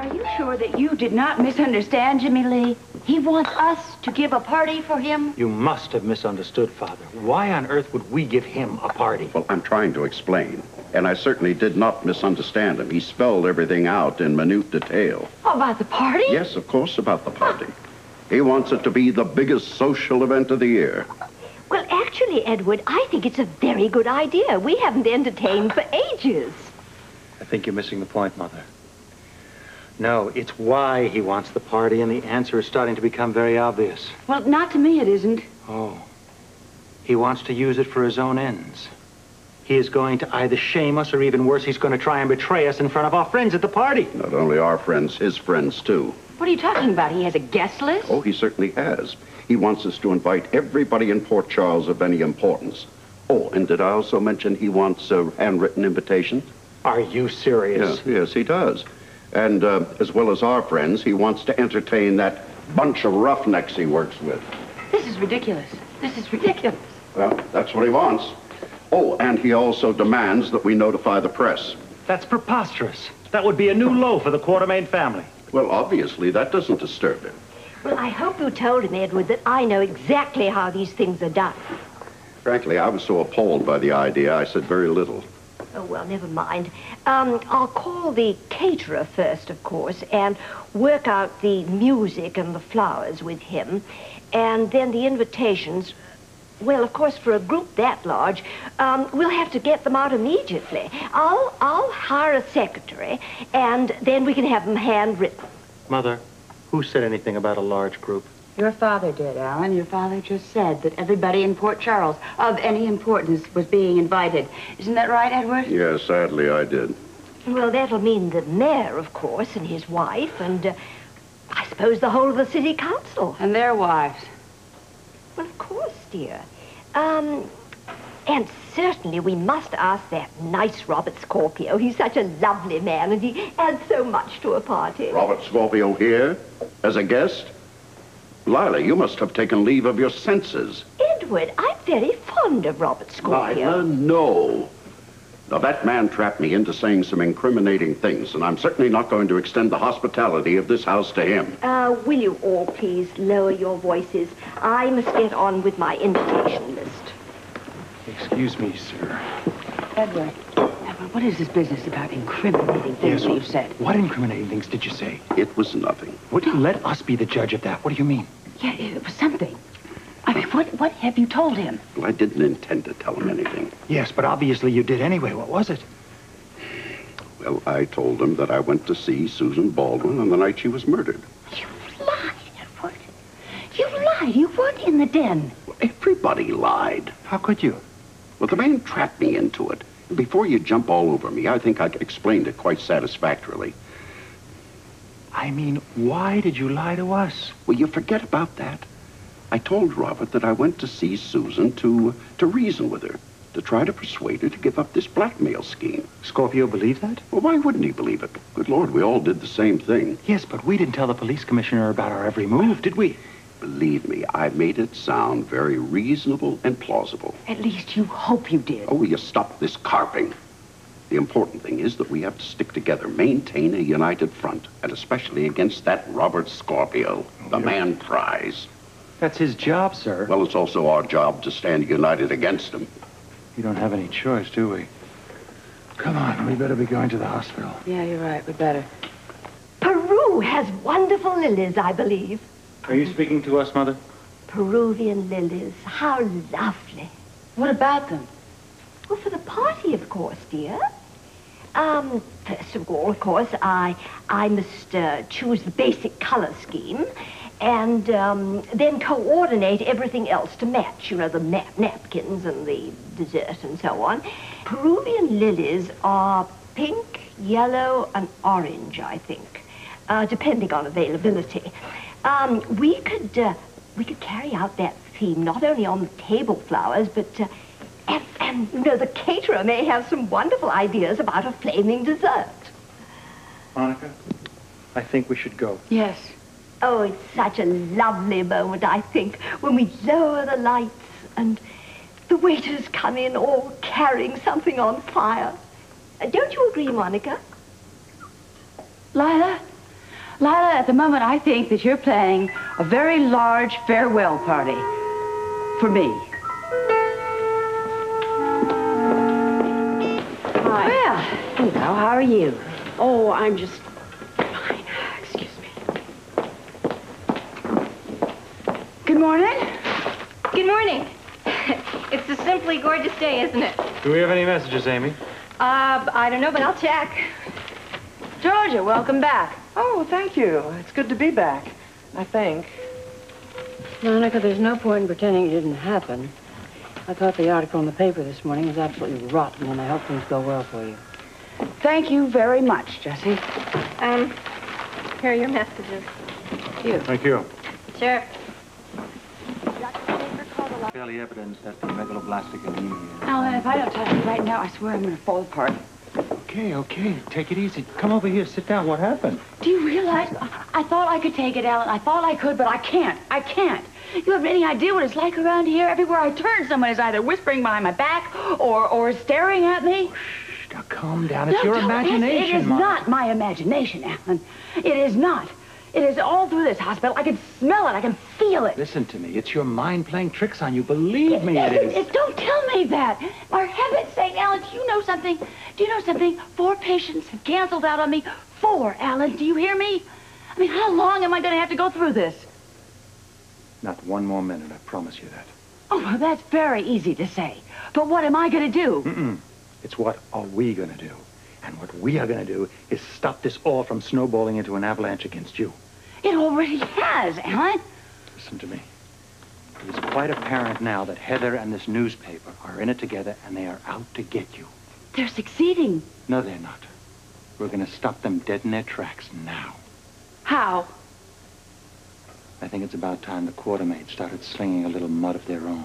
are you sure that you did not misunderstand Jimmy Lee? He wants us to give a party for him? You must have misunderstood, Father. Why on earth would we give him a party? Well, I'm trying to explain. And I certainly did not misunderstand him. He spelled everything out in minute detail. Oh, about the party? Yes, of course, about the party. He wants it to be the biggest social event of the year. Well, actually, Edward, I think it's a very good idea. We haven't entertained for ages. I think you're missing the point, Mother. No, it's why he wants the party, and the answer is starting to become very obvious. Well, not to me it isn't. Oh. He wants to use it for his own ends. He is going to either shame us, or even worse, he's going to try and betray us in front of our friends at the party. Not only our friends, his friends, too. What are you talking about? He has a guest list? Oh, he certainly has. He wants us to invite everybody in Port Charles of any importance. Oh, and did I also mention he wants a handwritten invitation? Are you serious? Yes, he does. And as well as our friends, he wants to entertain that bunch of roughnecks he works with. This is ridiculous. This is ridiculous. Well, that's what he wants. Oh, and he also demands that we notify the press. That's preposterous. That would be a new low for the Quartermain family. Well, obviously, that doesn't disturb him. Well, I hope you told him, Edward, that I know exactly how these things are done. Frankly, I was so appalled by the idea, I said very little. Oh, well, never mind. I'll call the caterer first, of course, and work out the music and the flowers with him. And then the invitations, well, of course, for a group that large, we'll have to get them out immediately. I'll hire a secretary, and then we can have them handwritten. Mother, who said anything about a large group? Your father did, Alan. Your father just said that everybody in Port Charles of any importance was being invited. Isn't that right, Edward? Yes, sadly, I did. Well, that'll mean the mayor, of course, and his wife, and I suppose the whole of the city council. And their wives. Well, of course, dear. And certainly we must ask that nice Robert Scorpio. He's such a lovely man, and he adds so much to a party. Robert Scorpio here? As a guest? Lila, you must have taken leave of your senses. Edward, I'm very fond of Robert Scorpio. Lila, no. Now, that man trapped me into saying some incriminating things, and I'm certainly not going to extend the hospitality of this house to him. Will you all please lower your voices? I must get on with my invitation list. Excuse me, sir. Edward, what is this business about incriminating things that you said? What incriminating things did you say? It was nothing. Would you let us be the judge of that? What do you mean? Yeah, it was something. I mean, what have you told him? Well, I didn't intend to tell him anything. Yes, but obviously you did anyway. What was it? Well, I told him that I went to see Susan Baldwin on the night she was murdered. You lied, Edward. You lied. You weren't in the den. Well, everybody lied. How could you? Well, the man trapped me into it. Before you jump all over me, I think I explained it quite satisfactorily. I mean, why did you lie to us? Well, you forget about that. I told Robert that I went to see Susan to reason with her, to try to persuade her to give up this blackmail scheme. Scorpio believed that? Well, why wouldn't he believe it? Good Lord, we all did the same thing. Yes, but we didn't tell the police commissioner about our every move, did we? Believe me, I made it sound very reasonable and plausible. At least you hope you did. Oh, will you stop this carping? The important thing is that we have to stick together, maintain a united front, and especially against that Robert Scorpio, the man prize. That's his job, sir. Well, it's also our job to stand united against him. You don't have any choice, do we? Come on, we better be going to the hospital. Yeah, you're right. We better. Peru has wonderful lilies, I believe. Are you speaking to us, Mother? Peruvian lilies. How lovely. What about them? Well, for the party, of course, dear. First of all, of course, I must choose the basic color scheme and then coordinate everything else to match. You know, the napkins and the dessert and so on. Peruvian lilies are pink, yellow, and orange, I think, depending on availability. We could carry out that theme not only on the table flowers, but and you know, the caterer may have some wonderful ideas about a flaming dessert. Monica, I think we should go. Yes. Oh, it's such a lovely moment, I think, when we lower the lights and the waiters come in all carrying something on fire. Don't you agree, Monica? Lila, Lila, at the moment, I think that you're planning a very large farewell party for me. Hi. Well, hello, how are you? Oh, I'm just fine. Excuse me. Good morning. Good morning. It's a simply gorgeous day, isn't it? Do we have any messages, Amy? I don't know, but I'll check. Georgia, welcome back. Oh, thank you. It's good to be back, I think. Monica, there's no point in pretending it didn't happen. I thought the article in the paper this morning was absolutely rotten, and I hope things go well for you. Thank you very much, Jessie. Here are your messages. Thank you. Sure. Fairly evidence that the megaloblastic anemia. Alan, if I don't tell you right now, I swear I'm going to fall apart. Okay. Take it easy. Come over here. Sit down. What happened? Do you realize? I thought I could take it, Alan. I thought I could, but I can't. I can't. You have any idea what it's like around here? Everywhere I turn, someone is either whispering behind my back or staring at me. Shh, now calm down. It's your imagination, It is not my imagination, Alan. It is not. It is all through this hospital. I can smell it. I can feel it. Listen to me. It's your mind playing tricks on you. Believe me, it is. Don't tell me that. For heaven's sake, Alan, do you know something? Do you know something? 4 patients have canceled out on me. 4, Alan. Do you hear me? I mean, how long am I going to have to go through this? Not one more minute. I promise you that. Oh, well, that's very easy to say. But what am I going to do? It's what are we going to do? And what we are going to do is stop this all from snowballing into an avalanche against you. It already has, Alan. Listen to me. It is quite apparent now that Heather and this newspaper are in it together, and they are out to get you. They're succeeding. No, they're not. We're going to stop them dead in their tracks now. How? I think it's about time the Quartermaids started slinging a little mud of their own.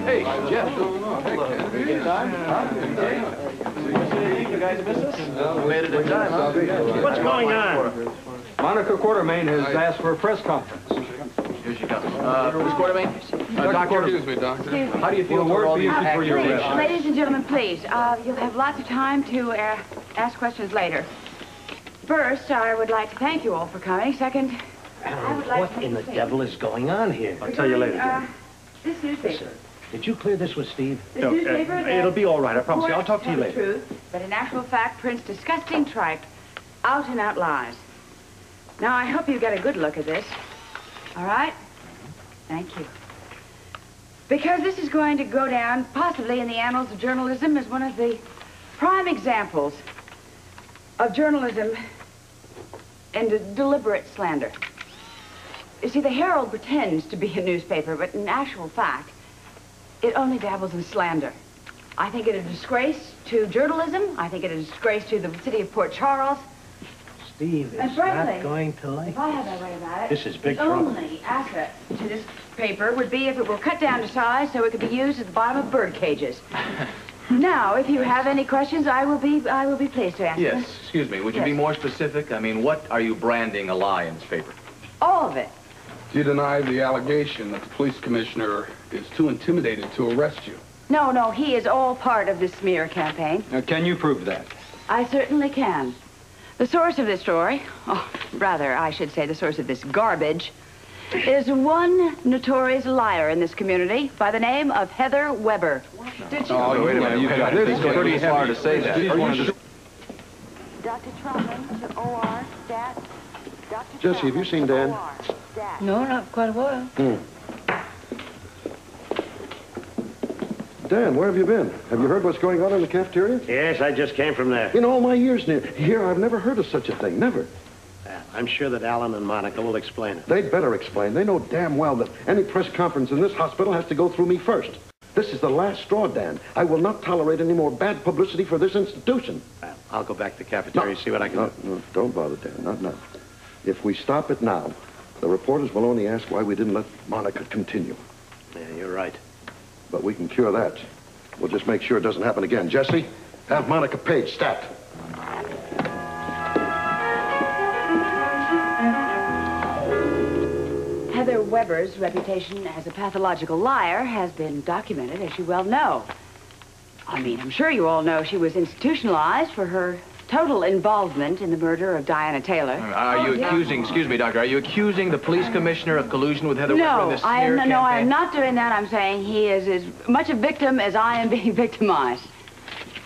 Hey, Jeff. You guys miss us? Made it in time, huh? What's going on? Monica Quartermain has asked for a press conference. Here she comes. Miss Quartermain? Doctor, excuse me, Doctor. How do you feel Well, toward all word these for you for your Please, arrest? ladies and gentlemen, please. You'll have lots of time to ask questions later. First, I would like to thank you all for coming. Second, I would like What to in the make a devil is going on here? I'll tell you later. This newspaper. Did you clear this with Steve? This newspaper that It'll be all right. I promise you. I'll talk to you reports later. the truth, but in actual fact prints disgusting tripe, out-and-out lies. Now, I hope you get a good look at this. All right? Thank you. Because this is going to go down, possibly in the annals of journalism, as one of the prime examples of journalism and deliberate slander. You see, the Herald pretends to be a newspaper, but in actual fact, it only dabbles in slander. I think it a disgrace to journalism. I think it a disgrace to the city of Port Charles. Steve And is frankly, not going to like if I had my way about it, This is big the trouble. only asset to this paper would be if it were cut down to size so it could be used at the bottom of bird cages. Now, if you have any questions, I will be pleased to answer them. Yes, excuse me. Would you Yes. be more specific? I mean, what are you branding a lie in this paper? All of it. Do you deny the allegation that the police commissioner is too intimidated to arrest you? No, he is all part of this smear campaign. Now, can you prove that? I certainly can. The source of this story, rather, I should say the source of this garbage, is one notorious liar in this community by the name of Heather Weber. Did you? Oh, wait a minute. You got This is pretty pretty far heavy to say that. She's one of the... Dr. Trotman to OR, stat. Dr. Jesse, have you seen Dan? OR, stat. No, not for quite a while. Dan, where have you been? Have you heard what's going on in the cafeteria? Yes, I just came from there. In all my years here, I've never heard of such a thing. Never. I'm sure that Alan and Monica will explain it. They'd better explain. They know damn well that any press conference in this hospital has to go through me first. This is the last straw, Dan. I will not tolerate any more bad publicity for this institution. I'll go back to the cafeteria and see what I can do. No, don't bother, Dan. Not now. If we stop it now, the reporters will only ask why we didn't let Monica continue. Yeah, you're right. But we can cure that. We'll just make sure it doesn't happen again. Jesse, have Monica paid, stat. Weber's reputation as a pathological liar has been documented, as you well know. I mean, I'm sure you all know she was institutionalized for her total involvement in the murder of Diana Taylor. Are you accusing, excuse me, Doctor, are you accusing the police commissioner of collusion with Heather Weber in this smear campaign? No, I am not doing that. I'm saying he is as much a victim as I am being victimized.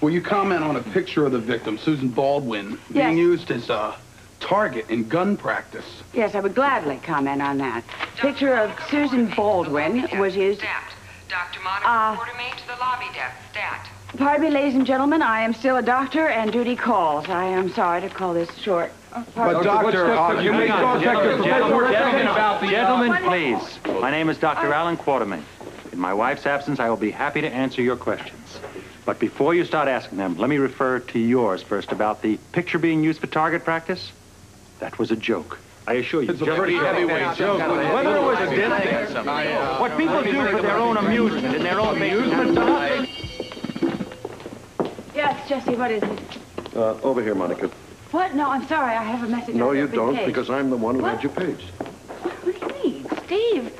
Will you comment on a picture of the victim, Susan Baldwin, being used as a target in gun practice? Yes, I would gladly comment on that. Picture of Susan Baldwin was used... Dr. Monica Quartermain to the lobby desk. Stat. Pardon me, ladies and gentlemen, I am still a doctor and duty calls. I am sorry to call this short. But doctor, you may contact your professor. Gentlemen, please. My name is Dr. Alan Quartermain. In my wife's absence, I will be happy to answer your questions. But before you start asking them, let me refer to yours first about the picture being used for target practice. That was a joke. I assure you. It's a pretty heavyweight joke. Whether it was a distance, what people do for their own amusement and their own amusement. Yes, Jesse, what is it? Over here, Monica. What? No, I'm sorry. I have a message. No, on you every don't, page. because I'm the one who had you paged. What do you mean? Steve?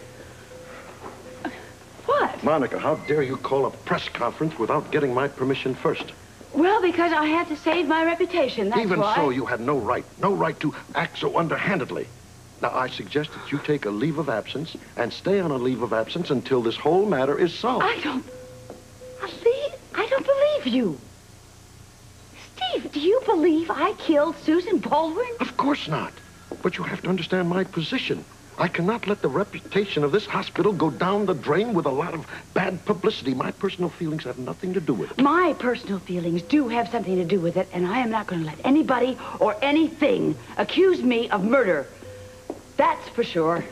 What? Monica, how dare you call a press conference without getting my permission first? Well, because I had to save my reputation, that's Even why. so, you had no right to act so underhandedly. Now, I suggest that you take a leave of absence and stay on a leave of absence until this whole matter is solved. I don't believe you. Steve, do you believe I killed Susan Baldwin? Of course not. But you have to understand my position. I cannot let the reputation of this hospital go down the drain with a lot of bad publicity. My personal feelings have nothing to do with it. My personal feelings do have something to do with it, and I am not going to let anybody or anything accuse me of murder. That's for sure.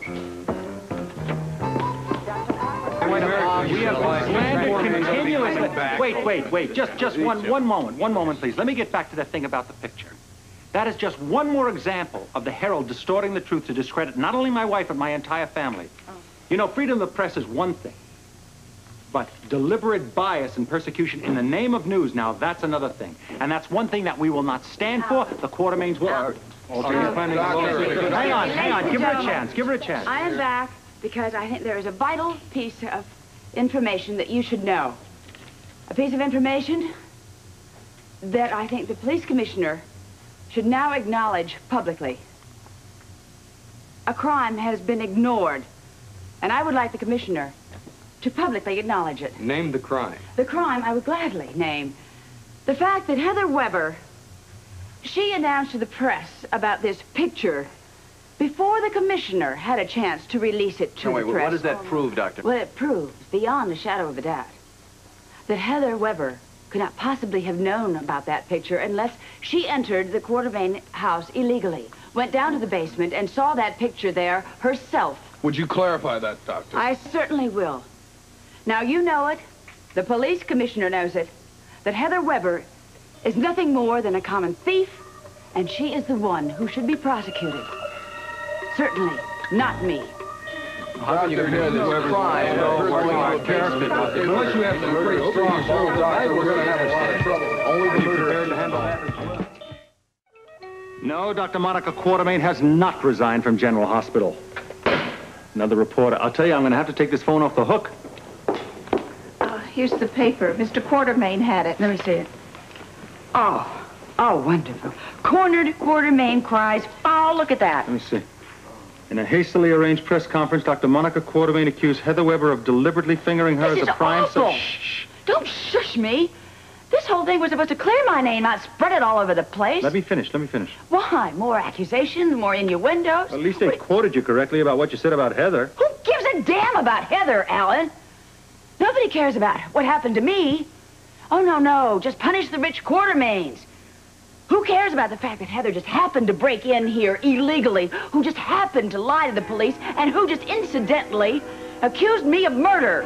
We have slandered continuously. Wait. Just one moment, please. Let me get back to that thing about the picture. That is just one more example of the Herald distorting the truth to discredit not only my wife, but my entire family. You know, freedom of the press is one thing. But deliberate bias and persecution in the name of news, now that's another thing. And that's one thing that we will not stand for. The Quartermains will... Hang on. Give her a chance. I am back because I think there is a vital piece of information that you should know. A piece of information that I think the police commissioner should now acknowledge publicly. A crime has been ignored, and I would like the commissioner to publicly acknowledge it. Name the crime. The crime I would gladly name. The fact that Heather Weber, she announced to the press about this picture before the commissioner had a chance to release it to the press. What does that prove, Doctor? Well, it proves, beyond a shadow of a doubt, that Heather Weber could not possibly have known about that picture unless she entered the Quartermain house illegally, went down to the basement, and saw that picture there herself. Would you clarify that, Doctor? I certainly will. Now, you know it. The police commissioner knows it. That Heather Weber is nothing more than a common thief, and she is the one who should be prosecuted. Certainly not me. How can you compare this crime to our character? Unless you have some pretty strong proof, Doctor, we're going to have a lot of trouble. Only the prepared to handle that as well. No, Dr. Monica Quartermain has not resigned from General Hospital. Another reporter. I'll tell you, I'm going to have to take this phone off the hook. Here's the paper. Mr. Quartermain had it. Let me see it. Oh, wonderful. Cornered Quartermain cries foul. Look at that. Let me see. In a hastily arranged press conference, Dr. Monica Quartermain accused Heather Weber of deliberately fingering her as a crime. Awful. Shh. Don't shush me. This whole thing was supposed to clear my name, not spread it all over the place. Let me finish. Why? More accusations, more innuendos? At least they quoted you correctly about what you said about Heather. Who gives a damn about Heather, Alan? Nobody cares about what happened to me. Oh, no. Just punish the rich Quartermains. Who cares about the fact that Heather just happened to break in here illegally, who just happened to lie to the police, and who just incidentally accused me of murder?